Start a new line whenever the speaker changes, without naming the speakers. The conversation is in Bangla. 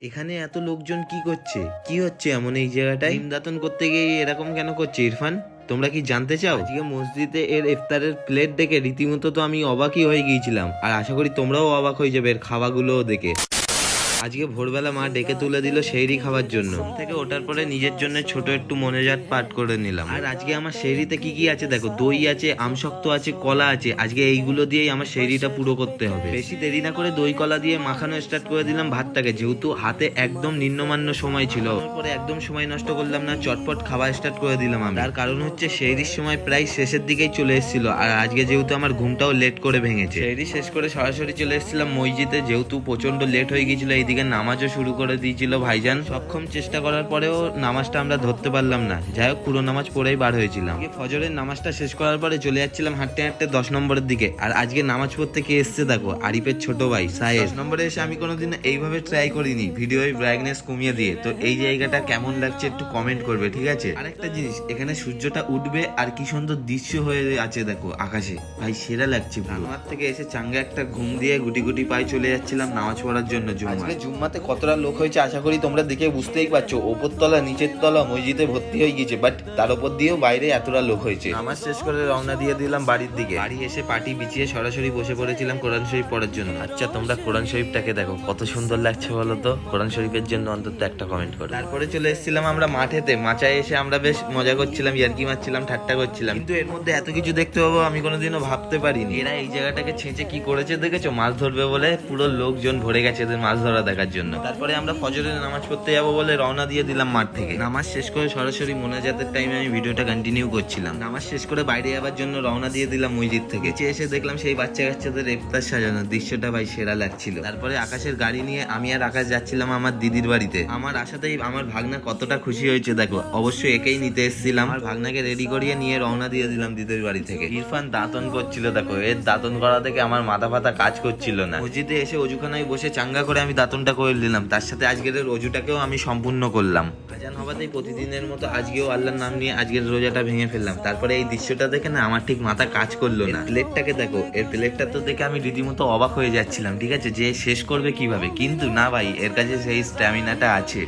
এখানে এত লোকজন কি করছে? কি হচ্ছে এমন এই জায়গাটায়? দাতন করতে গিয়ে এরকম কেন করছে ইরফান? তোমরা কি জানতে চাও? আজকে মসজিদে এর ইফতারের প্লেট দেখে রীতিমতো তো আমি অবাকই হয়ে গিয়েছিলাম, আর আশা করি তোমরাও অবাক হয়ে যাবে এর খাওয়াগুলো দেখে। আজকে ভোরবেলা মা ডেকে তুলে দিল সেহরি খাওয়ার জন্য। থেকে ওঠার পরে নিজের জন্য ছোট একটু মনেজাত পাঠ করে নিলাম। আর আজকে আমার সেহরিতে কি কি আছে দেখো, দই আছে, আমশক্ত আছে, কলা আছে। আজকে এইগুলো দিয়েই আমার সেহরিটা পুরো করতে হবে। বেশি দেরি না করে দই কলা দিয়ে মাখানো স্টার্ট করে দিলাম ভাতটাকে, যেহেতু হাতে একদম নিম্নমান্য সময় ছিল। তারপরে একদম সময় নষ্ট করলাম না, চটপট খাওয়া স্টার্ট করে দিলাম আমি। তার কারণ হচ্ছে সেহরির সময় প্রায় শেষের দিকেই চলে এসেছিল, আর আজকে যেহেতু আমার ঘুমটাও লেট করে ভেঙেছে, সেহরি শেষ করে সরাসরি চলে এসেছিলাম মসজিদে, যেহেতু প্রচন্ড লেট হয়ে গিয়েছিল। এইদিকে নামাজও শুরু করে দিয়েছিল ভাইজান। সক্ষম চেষ্টা করার পরেও নামাজটা আমরা ধরতে পারলাম না। যাই হোক, পুরো নামাজ পড়েই বার হয়েছিলাম। ফজরের নামাজটা শেষ করার পরে চলে যাচ্ছিলাম হাঁটতে হাঁটতে 10 নম্বরের দিকে। আর আজকে নামাজ পড়তে কে এসছে দেখো, আরিফের ছোট ভাই সাহেব। 10 নম্বরে এসে আমি কোনোদিন এইভাবে ট্রাই করিনি ভিডিওর ব্রাইটনেস কমিয়ে দিয়ে। তো এই জায়গাটা কেমন লাগছে একটু কমেন্ট করবে, ঠিক আছে? আরেকটা জিনিস, এখানে সূর্যটা উঠবে আর কি সুন্দর দৃশ্য হয়ে আছে দেখো আকাশে, ভাই সেরা লাগছে। আমার থেকে এসে চাঙ্গা একটা ঘুম দিয়ে গুটি গুটি পায়ে চলে যাচ্ছিলাম নামাজ পড়ার জন্য। জুম্মাতে কতটা লোক হয়েছে আশা করি তোমরা দেখে বুঝতেই পারছো। ওপর তলা নিচের তলা মসজিদে ভর্তি হয়ে গিয়েছে, বাট তার উপর দিয়েও বাইরে এতটা লোক হয়েছে। নামাজ শেষ করে রওনা দিয়ে দিলাম বাড়ির দিকে। বাড়ি এসে পাটি বিছিয়ে সরাসরি বসে পড়েছিলাম কোরআন শরীফ পড়ার জন্য। আচ্ছা, তোমরা কোরআন শরীফটাকে দেখো কত সুন্দর লাগছে বলো তো। কোরআন শরীফের জন্য অন্তত একটা কমেন্ট করো। তারপরে চলে এসেছিলাম আমরা মাঠেতে। মাচায় এসে আমরা বেশ মজা করছিলাম, ইয়ার্কি মারছিলাম, ঠাট্টা করছিলাম। কিন্তু এর মধ্যে এত কিছু দেখতে পাবো আমি কোনোদিনও ভাবতে পারিনি। এরা এই জায়গাটাকে ছেঁচে কি করেছে দেখেছো? মাছ ধরবে বলে পুরো লোকজন ভরে গেছে এদের মাছ ধরা দেখার জন্য। তারপরে আমরা ফজরের নামাজ পড়তে যাবো বলে রওনা দিয়ে দিলাম মাঠ থেকে। নামাজ শেষ করে সরাসরি মোনাজাতের টাইমে আমি ভিডিওটা কন্টিনিউ করছিলাম। নামাজ শেষ করে বাইরে যাওয়ার জন্য রওনা দিয়ে দিলাম মসজিদ থেকে। এসে দেখলাম সেই বাচ্চা কাচ্চাদের ইফতার সাজানো, দৃশ্যটা ভাই সেরা লাগছিল। তারপরে আকাশের গাড়ি নিয়ে আমি আর আকাশ যাচ্ছিলাম আমার দিদির বাড়িতে। আমার আশাতেই আমার ভাগনা কতটা খুশি হয়েছে দেখো। অবশ্যই একেই নিতে এসেছিলাম। আমার ভাগনাকে রেডি করিয়ে নিয়ে রওনা দিয়ে দিলাম দিদির বাড়ি থেকে। ইরফান দাঁতন করছিল দেখো, এর দাঁতন করা থেকে আমার মাথা ফাতা কাজ করছিল না। মসজিদে এসে অজুখানায় বসে চাঙ্গা করে আমি দাঁতনটা করে দিলাম, তার সাথে আজকের রোজাটাকেও আমি সম্পূর্ণ করলাম। আজান হওয়াতেই প্রতিদিনের মতো আজকেও আল্লাহর নাম নিয়ে আজকের রোজাটা ভেঙে ফেললাম। তারপরে এই দৃশ্যটা দেখে না আমার ঠিক মাথা কাজ করলো না। প্লেটটাকে দেখো, এর প্লেটটা তো দেখে আমি রীতিমতো অবাক হয়ে যাচ্ছিলাম, ঠিক আছে, যে শেষ করবে কিভাবে। কিন্তু না ভাই, এর কাছে সেই স্ট্যামিনাটা আছে।